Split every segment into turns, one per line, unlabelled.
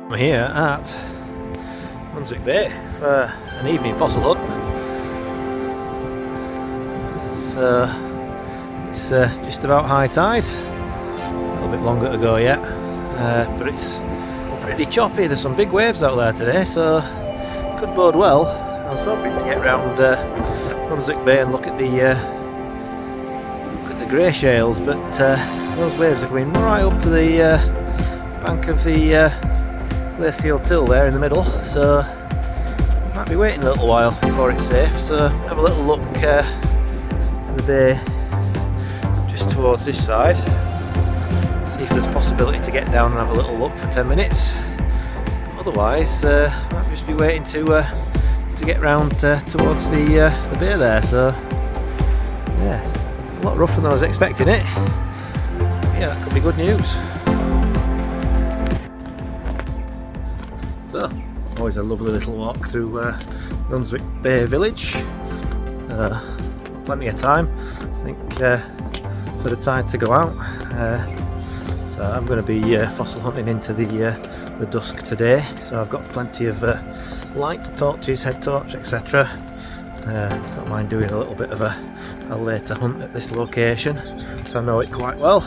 I'm here at Runswick Bay for an evening fossil hunt. So it's just about high tide, a little bit longer to go yet, but it's pretty choppy. There's some big waves out there today, so could bode well. I was hoping to get round Runswick Bay and look at the grey shales, but those waves are going right up to the bank of the glacial till there in the middle, so might be waiting a little while before it's safe. So have a little look to the bay just towards this side, see if there's possibility to get down and have a little look for 10 minutes. Otherwise might just be waiting to get round towards the bay there. So yeah, it's a lot rougher than I was expecting it. Yeah, that could be good news. So, always a lovely little walk through Runswick Bay village. Plenty of time, I think, for the tide to go out. So I'm going to be fossil hunting into the dusk today. So I've got plenty of light, torches, head torch, etc. Don't mind doing a little bit of a later hunt at this location, so I know it quite well.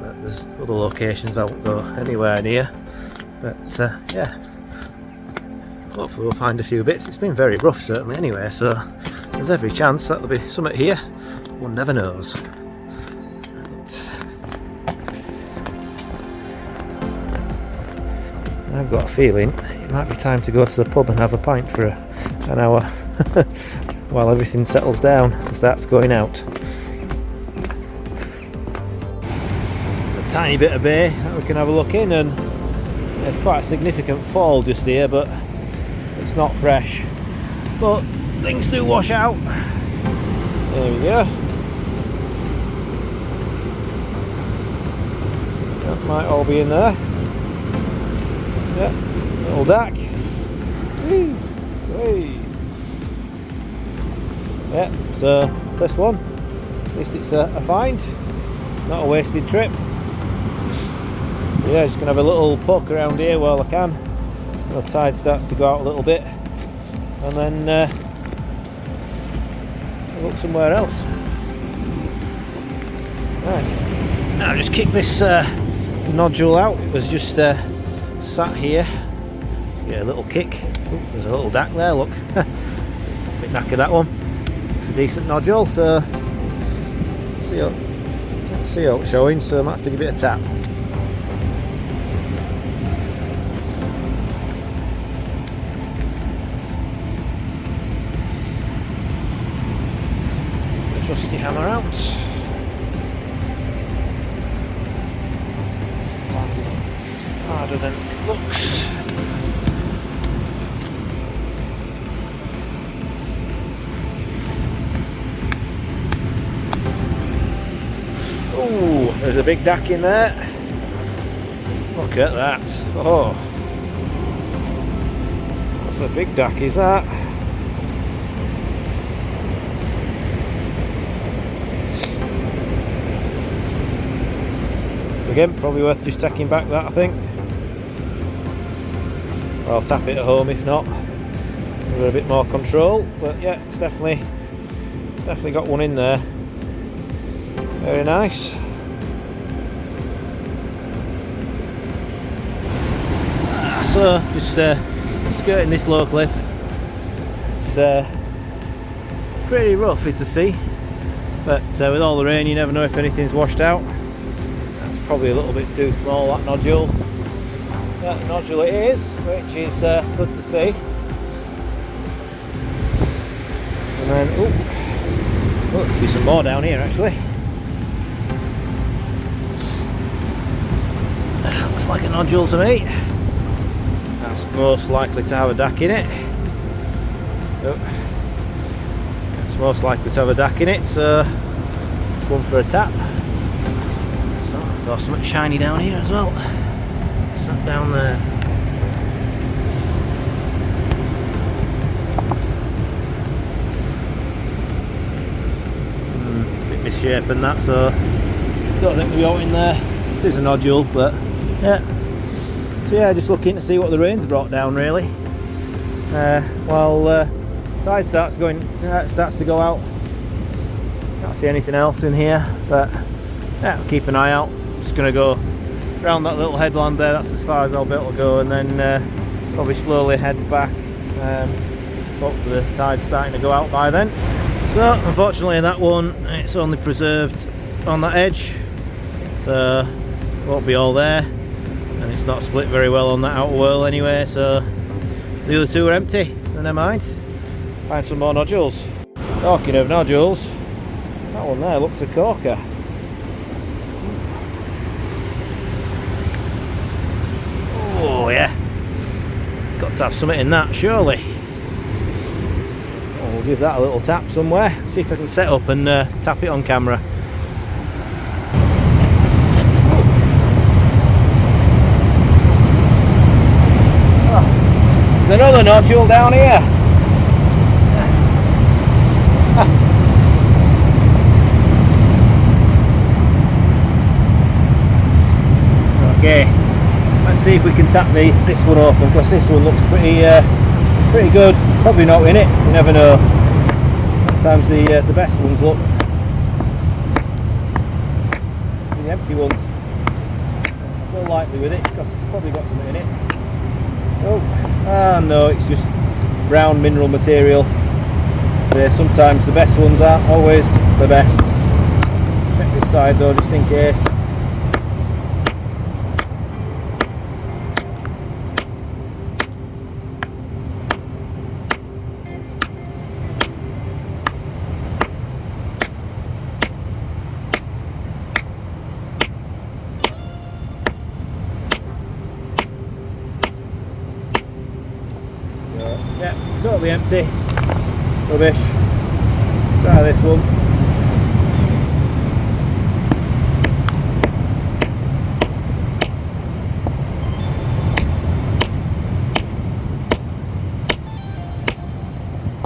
But there's other locations I won't go anywhere near. But yeah, hopefully we'll find a few bits. It's been very rough certainly anyway, so there's every chance that there'll be something here. One never knows. I've got a feeling it might be time to go to the pub and have a pint for an hour while everything settles down and starts going out. There's a tiny bit of bay that we can have a look in, and there's quite a significant fall just here, but it's not fresh. But things do wash out. There we go. That might all be in there. Yeah, little dac. Whee! Hey. Yeah, so first one. At least it's a find, not a wasted trip. So yeah, just gonna have a little poke around here while I can. The tide starts to go out a little bit, and then look somewhere else. Right, now I'll just kick this nodule out. It was just sat here. Get a little kick. Ooh, there's a little dac there, look. Bit knackered that one. It's a decent nodule, so see how it's showing, so I might have to give it a tap. Trusty hammer out. Sometimes it's harder than it looks. Oh, there's a big dac in there. Look at that. Oh, that's a big dac, is that? Again, probably worth just taking back that, I think. I'll tap it at home if not. With a bit more control, but yeah, it's definitely got one in there. Very nice. So just skirting this low cliff. It's pretty rough is the sea, but with all the rain you never know if anything's washed out. That's probably a little bit too small, that nodule. That nodule it is, which is good to see. And then, oh, there'll be some more down here actually. Looks like a nodule to me. That's most likely to have a dac in it. Oh. It's most likely to have a dac in it, so it's one for a tap. So I thought something shiny down here as well. Sat down there. A bit misshapen that, so don't think we'll be out in there. It is a nodule, but yeah. So yeah, just looking to see what the rain's brought down really. While tide starts to go out. Can't see anything else in here, but yeah, I'll keep an eye out. Just gonna go around that little headland there. That's as far as I'll be able to go, and then probably slowly head back. Hopefully the tide's starting to go out by then. So unfortunately that one, it's only preserved on that edge, so won't be all there, and it's not split very well on that outer whirl anyway, so the other two are empty. So never mind, find some more nodules. Talking of nodules, that one there looks a corker. Oh yeah, got to have something in that surely. We'll give that a little tap somewhere, see if I can set up and tap it on camera. Oh, there's another nodule down here. Okay, let's see if we can tap this one open, because this one looks pretty good. Probably not in it, you never know. Sometimes the best ones look the empty ones. I'm more likely with it because it's probably got something in it. Oh, no, it's just brown mineral material. So yeah, sometimes the best ones aren't always the best. Check this side though, just in case. Yeah, totally empty. Rubbish. Try this one.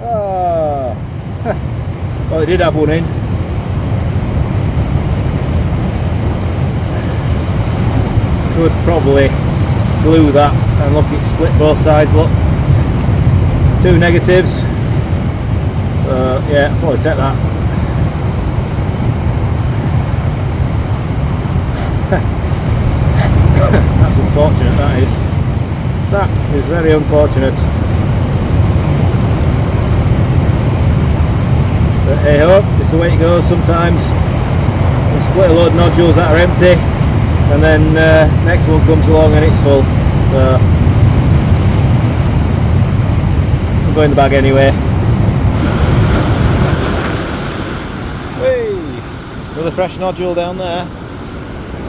Oh. Well, it did have one in. Could probably glue that and look, it split both sides, look. Two negatives. Yeah, I'll probably take that. That's unfortunate, that is. That is very unfortunate. But hey ho, it's the way it goes sometimes. You split a load of nodules that are empty, and then next one comes along and it's full. So I'll go in the bag anyway. Whee! Another fresh nodule down there.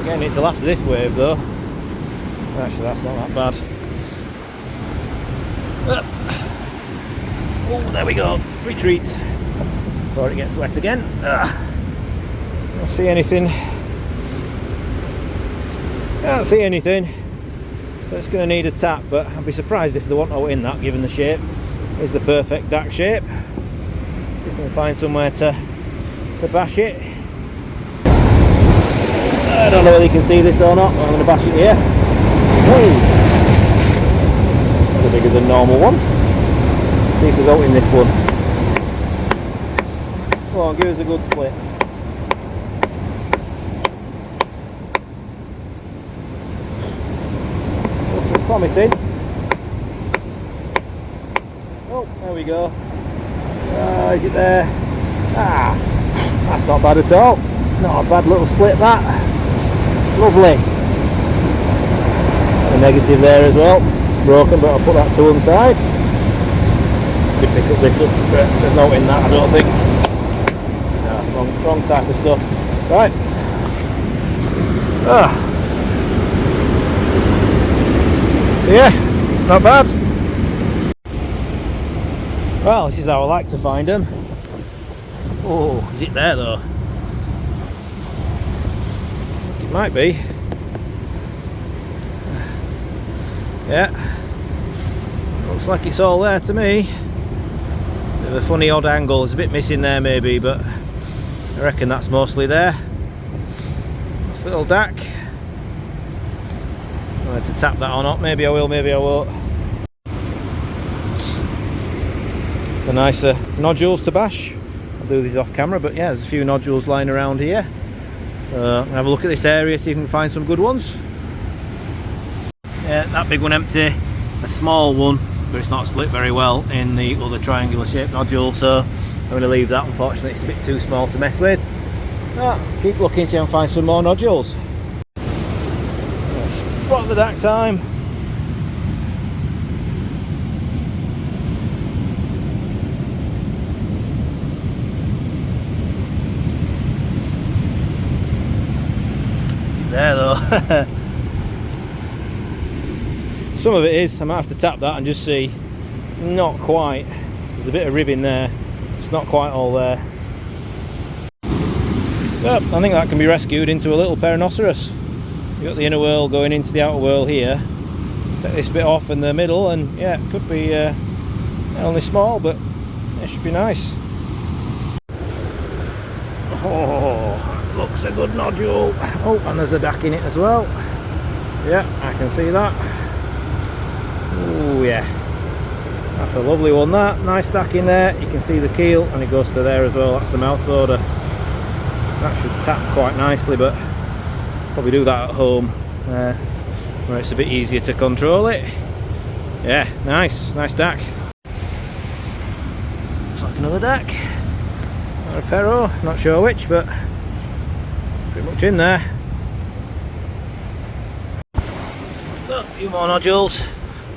Again, it's till after this wave though. Actually, that's not that bad. Oh, there we go. Retreat before it gets wet again. Don't see anything. Can't see anything. So it's going to need a tap, but I'd be surprised if there wasn't no in that, given the shape. It's the perfect DAC shape. If we can find somewhere to bash it. I don't know whether you can see this or not, but I'm going to bash it here. Whoa! That's a bigger than normal one. Let's see if there's out in this one. Come on, give us a good split. Looking promising. Oh, there we go. Is it there? Ah, that's not bad at all. Not a bad little split that. Lovely. A negative there as well. It's broken, but I'll put that to one side. Could pick up this up, but there's no in that, I don't think. No, wrong type of stuff. Right. Yeah, not bad. Well, this is how I like to find them. Oh, is it there though? It might be. Yeah, looks like it's all there to me. Bit of a funny odd angle, there's a bit missing there maybe, but I reckon that's mostly there. This little DAC. whether to tap that or not. Maybe I will, maybe I won't. The nicer nodules to bash. I'll do these off camera, but yeah, there's a few nodules lying around here. Have a look at this area, see if we can find some good ones. Yeah, that big one empty, a small one, but it's not split very well in the other triangular shaped nodule, so I'm going to leave that. Unfortunately, it's a bit too small to mess with. Keep looking, see if I can find some more nodules. Spot the dac time. There though. Some of it is, I might have to tap that and just see. Not quite. There's a bit of ribbing there. It's not quite all there. Yep, I think that can be rescued into a little perinoceros. You've got the inner whorl going into the outer whorl here. Take this bit off in the middle and yeah, it could be only small, but it should be nice. Oh, looks a good nodule. Oh, and there's a dac in it as well. Yeah, I can see that. Oh yeah, that's a lovely one, that. Nice dac in there. You can see the keel and it goes to there as well. That's the mouth border. That should tap quite nicely, but probably do that at home where it's a bit easier to control it. Yeah, nice dac. Looks like another dac or a perro, not sure which, but pretty much in there. So a few more nodules.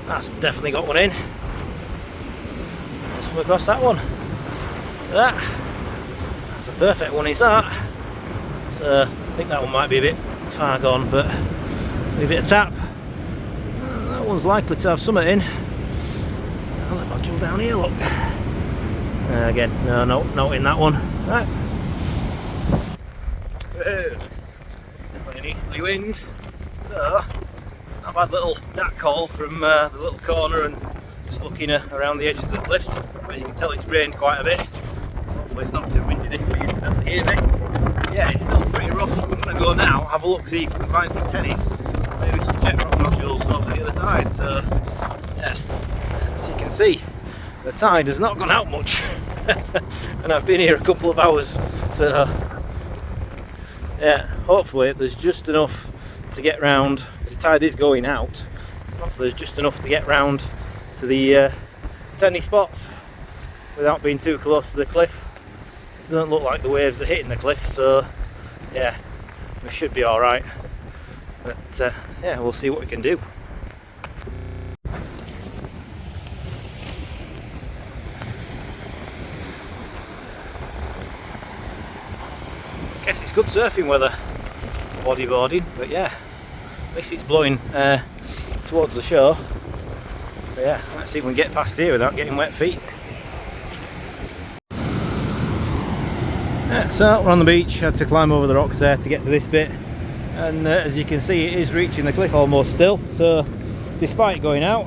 That's definitely got one in. Let's come across that one. That's a perfect one, is that? So I think that one might be a bit far gone, but give it a tap. That one's likely to have something in. Another nodule down here, look. Again, no in that one. Right. Definitely an easterly wind. So I've had a little dac call from the little corner and just looking around the edges of the cliffs. As you can tell, it's rained quite a bit. Hopefully it's not too windy this for you to be able to hear me. Yeah, it's still pretty rough. I'm going to go now, have a look, see if we can find some tennis, maybe some jet rock nodules over the other side. So yeah, as you can see, the tide has not gone out much and I've been here a couple of hours, so yeah, hopefully there's just enough to get round, because the tide is going out. Hopefully there's just enough to get round to the tenny spots without being too close to the cliff. Doesn't look like the waves are hitting the cliff, so yeah, we should be alright. But yeah, we'll see what we can do. Guess it's good surfing weather, bodyboarding, but yeah, at least it's blowing towards the shore. But yeah, let's see if we can get past here without getting wet feet. Yeah, so we're on the beach. Had to climb over the rocks there to get to this bit, and as you can see, it is reaching the cliff almost still, so despite going out.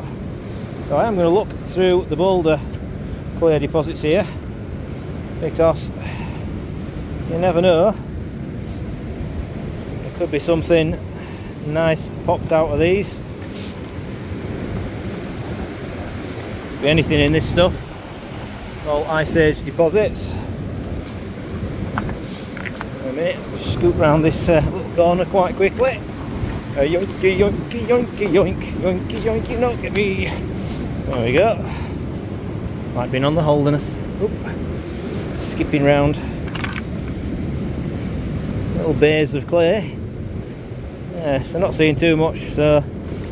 So I am going to look through the boulder clear deposits here, because you never know, there could be something nice popped out of these. Could be anything in this stuff. All ice age deposits. A minute, just scoop round this little corner quite quickly. Yoinky, yoinky, yoinky, yoink, yoinky, yoinky, no, get me. There we go. Might be on the Holderness. Oop. Skipping round little bays of clay. Yeah, so not seeing too much, so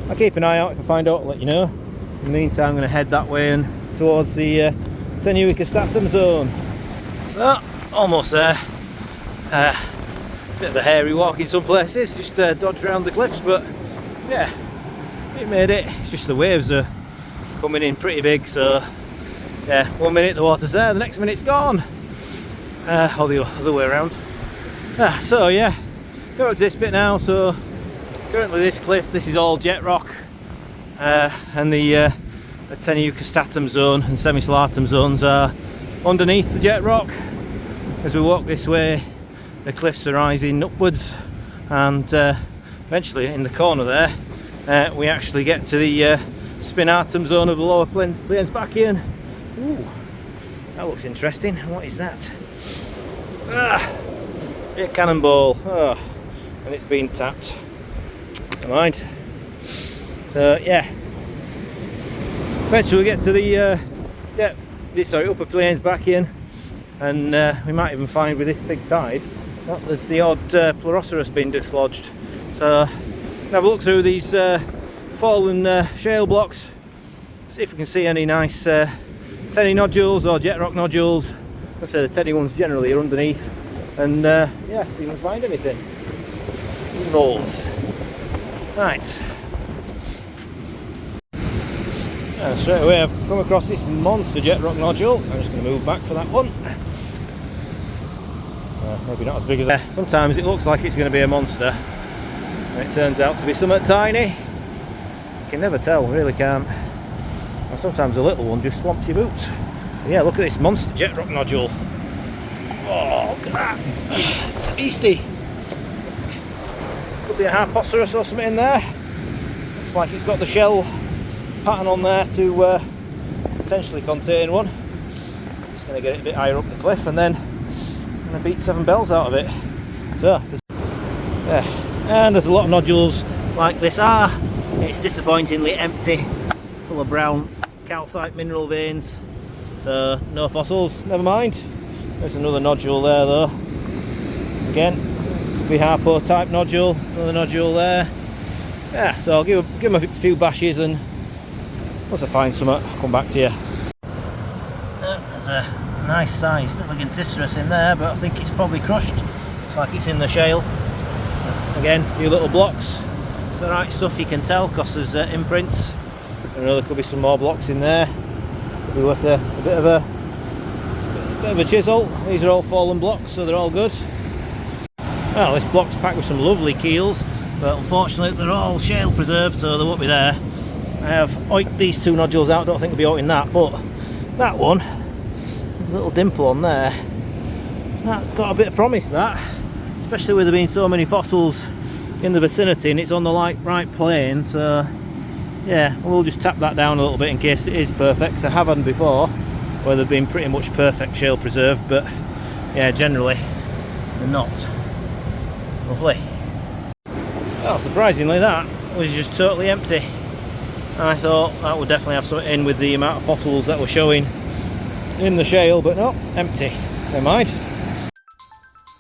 I'll keep an eye out. If I find out, I'll let you know. In the meantime, I'm going to head that way and towards the Tenuicastatum zone. So, almost there. Bit of a hairy walk in some places, just dodged around the cliffs, but yeah, it made it. It's just the waves are coming in pretty big, so yeah, 1 minute the water's there, the next minute it's gone, or the other way around. So yeah, go up to this bit now. So currently this cliff, this is all jet rock, and the Tenuicastatum zone and Semislatum zones are underneath the jet rock. As we walk this way, the cliffs are rising upwards, and eventually in the corner there we actually get to the spinatum zone of the lower plains Bacchian. Ooh, that looks interesting. What is that? A cannonball. Oh, and it's been tapped. Never mind. So yeah, eventually we get to the upper plains Bacchian, and we might even find with this big tide that there's the odd Pleuroceras being dislodged. So have a look through these fallen shale blocks, see if we can see any nice teddy nodules or jet rock nodules. I say the teddy ones generally are underneath, and yeah, see if we can find anything. Rolls. Right. Straight away I've come across this monster jet rock nodule. I'm just going to move back for that one. Maybe not as big as that. Sometimes it looks like it's going to be a monster, and it turns out to be something tiny. You can never tell, really can't. And sometimes a little one just swamps your boots. But yeah, look at this monster jet rock nodule. Oh, look at that. It's a beastie. Could be a Harpoceras or something in there. Looks like it's got the shell pattern on there to potentially contain one. Just going to get it a bit higher up the cliff, and then I'm going to beat 7 bells out of it. So, and there's a lot of nodules like this. It's disappointingly empty, full of brown calcite mineral veins. So no fossils, never mind. There's another nodule there though. Again, could be Harpo type nodule, another nodule there. Yeah, so I'll give them a few bashes, and once I find some, I'll come back to you. There's a nice sized little Ginticeras in there, but I think it's probably crushed. Looks like it's in the shale. Again, a few little blocks. It's the right stuff, you can tell, because there's imprints. I know there could be some more blocks in there. Could be worth a bit of a chisel. These are all fallen blocks, so they're all good. Well, this block's packed with some lovely keels, but unfortunately they're all shale preserved, so they won't be there. I have oiked these 2 nodules out. Don't think we'll be oiking that, but that one, a little dimple on there, that got a bit of promise, that, especially with there being so many fossils in the vicinity, and it's on the right plane. So yeah, we'll just tap that down a little bit in case it is perfect, 'cause I have had before where they've been pretty much perfect shale preserved, but yeah, generally they're not. Lovely. Well, surprisingly that was just totally empty. I thought that would definitely have something in with the amount of fossils that were showing in the shale, but no, empty. Never mind.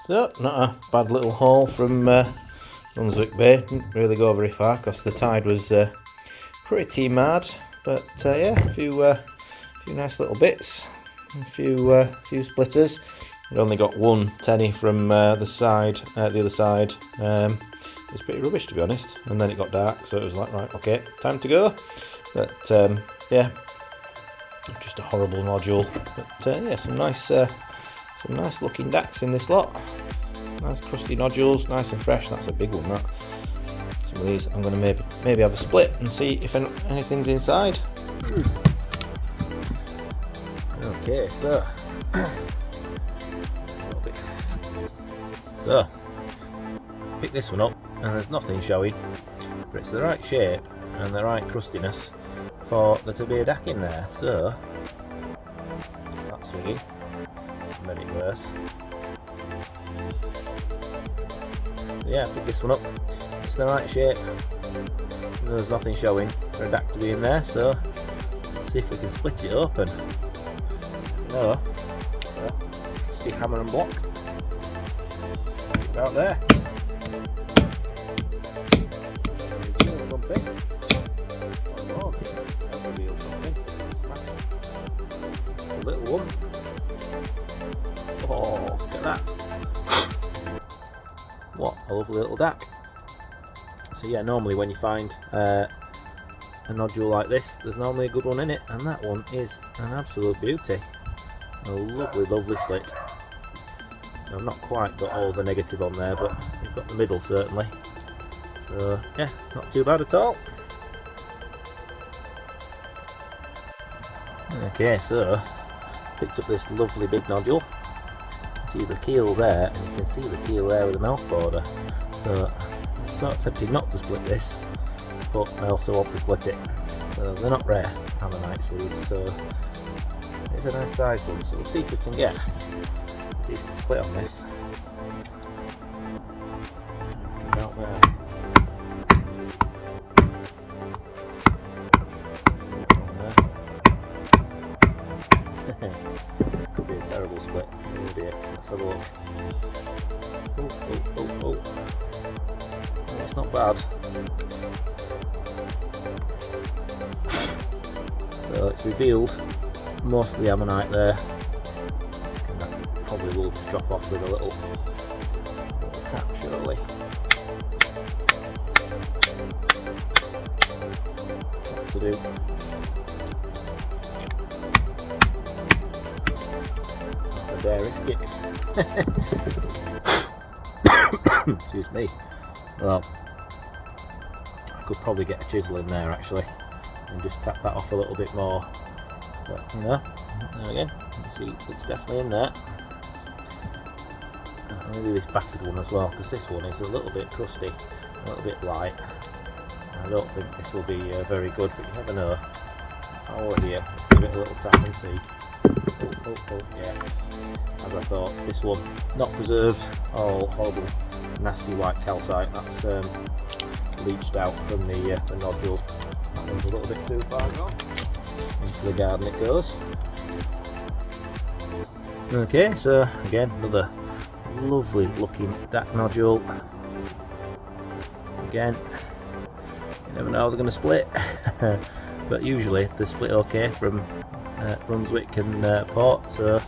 So, not a bad little haul from Runswick Bay. Didn't really go very far because the tide was pretty mad, but yeah, a few nice little bits, a few splitters. We only got 1 tenny from the other side. It was pretty rubbish, to be honest, and then it got dark, so it was like, right, okay, time to go. But yeah, just a horrible nodule, but yeah, some nice looking dacs in this lot. Nice crusty nodules, nice and fresh. That's a big one, that. Some of these I'm going to maybe have a split and see if anything's inside. Okay, so pick this one up, and there's nothing showing, but it's the right shape and the right crustiness for there to be a dac in there. So that's swinging, made it worse. Yeah, pick this one up. It's the right shape. There's nothing showing for a dac to be in there, so let's see if we can split it open. No, just the hammer and block. Out there. Reveal something. Oh, that revealed something. Smash. It's a little one. Oh, look at that. What a lovely little dac. So yeah, normally when you find a nodule like this, there's normally a good one in it, and that one is an absolute beauty. A lovely, lovely split. I've not quite got all the negative on there, but we've got the middle certainly. So yeah, not too bad at all. Okay, so picked up this lovely big nodule. You can see the keel there, and you can see the keel there with the mouth border. So I'm sort of tempted not to split this, but I also want to split it. So they're not rare ammonites these, so it's a nice sized one. So we'll see if we can get a decent split on this. Out there. Could be a terrible split. Oh dear. Let's have a look. Oh, it's not bad. So it's revealed most of the ammonite there. And that probably will just drop off with a little tap surely. What to do? Not a dare risk it. Excuse me. Well, I could probably get a chisel in there actually and just tap that off a little bit more. But no, there again, you see it's definitely in there. Maybe this battered one as well, because this one is a little bit crusty, a little bit light. I don't think this will be very good, but you never know. Oh here, let's give it a little tap and see. Oh, yeah. As I thought, this one not preserved. Oh, horrible, nasty white calcite. That's leached out from the nodule. That one's a little bit too far gone. Into the garden it goes. Okay, so again, another lovely looking dac nodule. Again, you never know how they're going to split, but usually they split okay from Runswick and Port, so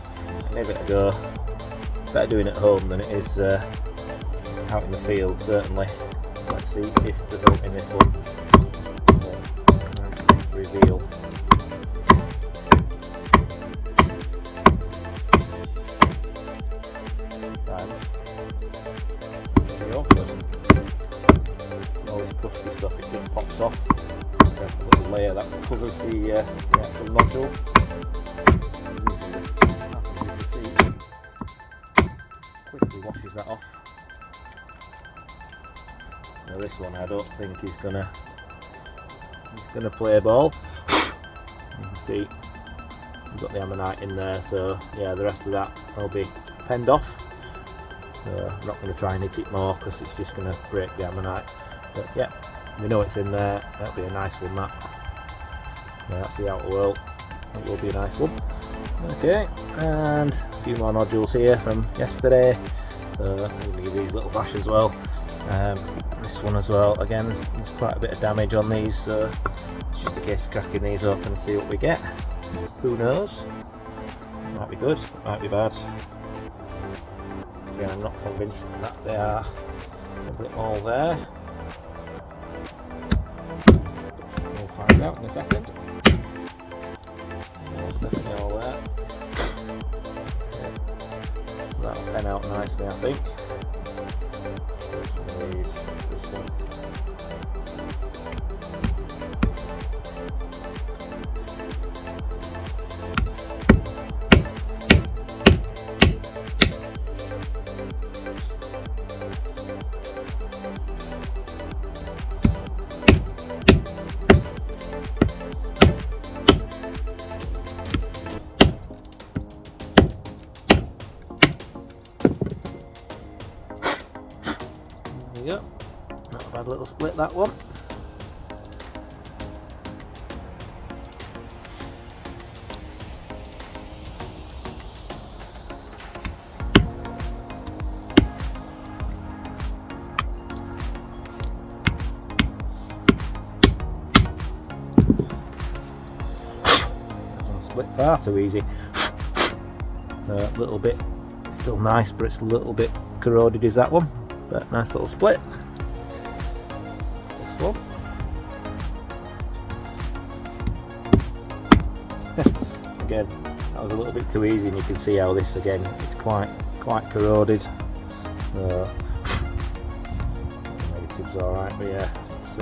give it a go. Better doing it at home than it is out in the field, certainly. Let's see if there's out in this one. Nice reveal. Very awkward. All this crusty stuff, it just pops off. So a little layer that covers the actual nodule. Quickly washes that off. So this one, I don't think he's gonna play ball. You can see we've got the ammonite in there, so yeah, the rest of that will be penned off. So I'm not going to try and hit it more because it's just going to break the ammonite. But yeah, we know it's in there. That'll be a nice one. That. Yeah, that's the outer wall. It will be a nice one. Okay, and a few more nodules here from yesterday. So I'm going to give these a little bash as well. This one as well. Again, there's quite a bit of damage on these, so it's just a case of cracking these open and see what we get. Who knows? Might be good, might be bad. Again, I'm not convinced that they are all there. We'll find out in a second. It's definitely all there. Okay. That'll pen out nicely, I think. Some of these, this one. There we go. Not a bad little split, that one. Split far too easy. A little bit, it's still nice, but it's a little bit corroded is that one. But nice little split. This one. Again, that was a little bit too easy, and you can see how this again, it's quite corroded. So the negative's alright, but yeah, it's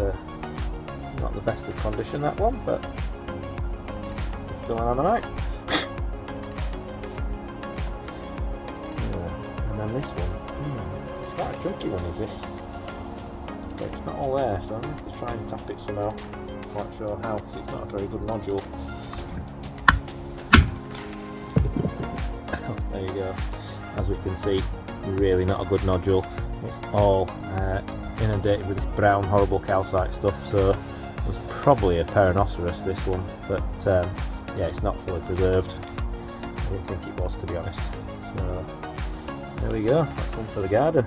not the best of condition, that one, but it's still an ammonite. And then this one, it's quite a chunky one, is this? but it's not all there, so I'm going to have to try and tap it somehow. Not quite sure how, because it's not a very good nodule. There you go. As we can see, really not a good nodule. It's all inundated with this brown horrible calcite stuff, so it was probably a Perinoceras, this one, but yeah, it's not fully preserved. I didn't think it was, to be honest. So there we go, that's one for the garden.